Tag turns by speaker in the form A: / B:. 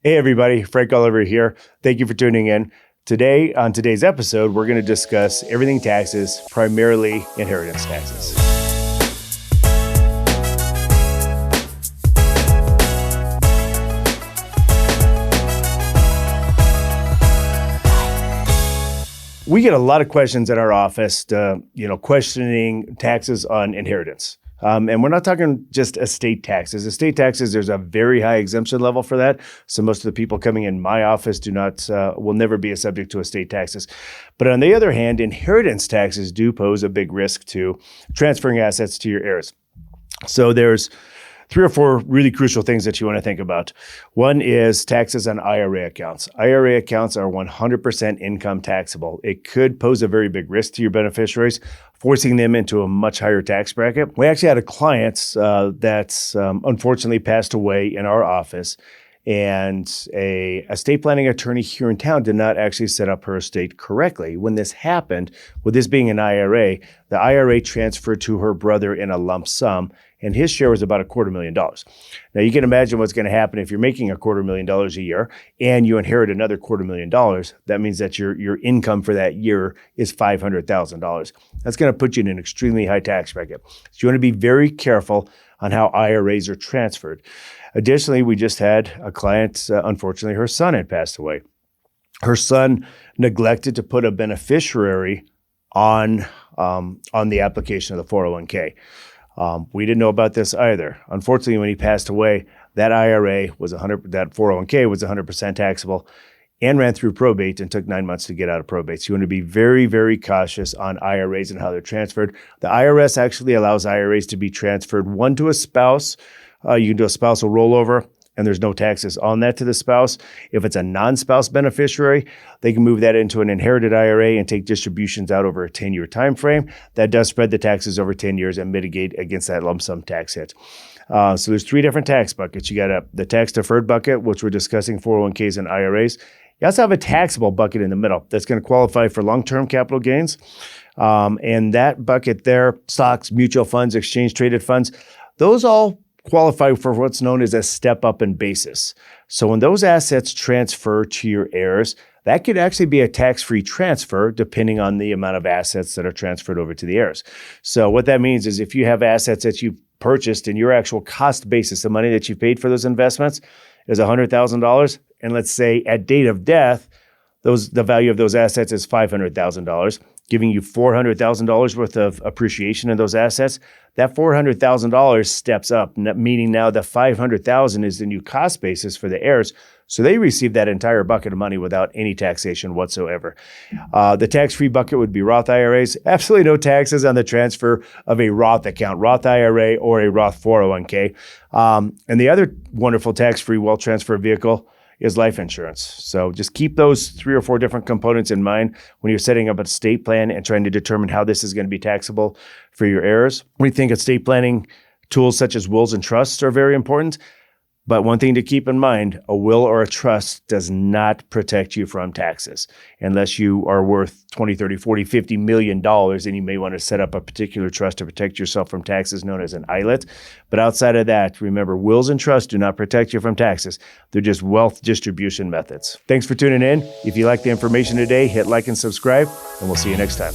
A: Hey everybody, Frank Oliver here. Thank you for tuning in. Today, on today's episode, we're going to discuss everything taxes, primarily inheritance taxes. We get a lot of questions at our office, questioning taxes on inheritance. And we're not talking just estate taxes. Estate taxes, there's a very high exemption level for that. So most of the people coming in my office will never be a subject to estate taxes. But on the other hand, inheritance taxes do pose a big risk to transferring assets to your heirs. So there's 3 or 4 really crucial things that you want to think about. One is taxes on IRA accounts. IRA accounts are 100% income taxable. It could pose a very big risk to your beneficiaries, forcing them into a much higher tax bracket. We actually had a client that's unfortunately passed away in our office, and a estate planning attorney here in town did not actually set up her estate correctly. When this happened, with this being an IRA, the IRA transferred to her brother in a lump sum, and his share was about $250,000. Now you can imagine what's going to happen if you're making $250,000 a year and you inherit another $250,000. That means that your income for that year is $500,000. That's going to put you in an extremely high tax bracket. So you want to be very careful on how IRAs are transferred. Additionally, we just had a client, unfortunately, her son had passed away. Her son neglected to put a beneficiary on the application of the 401k. We didn't know about this either. Unfortunately, when he passed away, that IRA was that 401k was 100% taxable and ran through probate and took 9 months to get out of probate. So you want to be very, very cautious on IRAs and how they're transferred. The IRS actually allows IRAs to be transferred, one to a spouse. You can do a spousal rollover, and there's no taxes on that to the spouse. If it's a non-spouse beneficiary, they can move that into an inherited IRA and take distributions out over a 10-year time frame. That does spread the taxes over 10 years and mitigate against that lump sum tax hit. So there's 3 different tax buckets. You got the tax deferred bucket, which we're discussing 401ks and IRAs. You also have a taxable bucket in the middle that's going to qualify for long-term capital gains. And that bucket there, stocks, mutual funds, exchange-traded funds, those all qualify for what's known as a step-up in basis. So when those assets transfer to your heirs, that could actually be a tax-free transfer depending on the amount of assets that are transferred over to the heirs. So what that means is if you have assets that you purchased and your actual cost basis, the money that you paid for those investments is $100,000, and let's say at date of death, the value of those assets is $500,000, giving you $400,000 worth of appreciation in those assets. That $400,000 steps up, meaning now the $500,000 is the new cost basis for the heirs. So they receive that entire bucket of money without any taxation whatsoever. The tax-free bucket would be Roth IRAs. Absolutely no taxes on the transfer of a Roth account, Roth IRA or a Roth 401k. And the other wonderful tax-free wealth transfer vehicle is life insurance. So just keep those 3 or 4 different components in mind when you're setting up an estate plan and trying to determine how this is going to be taxable for your heirs. We think estate planning tools such as wills and trusts are very important. But one thing to keep in mind, a will or a trust does not protect you from taxes unless you are worth $20, $30, $40, $50 million, and you may want to set up a particular trust to protect yourself from taxes known as an ILET. But outside of that, remember, wills and trusts do not protect you from taxes. They're just wealth distribution methods. Thanks for tuning in. If you like the information today, hit like and subscribe, and we'll see you next time.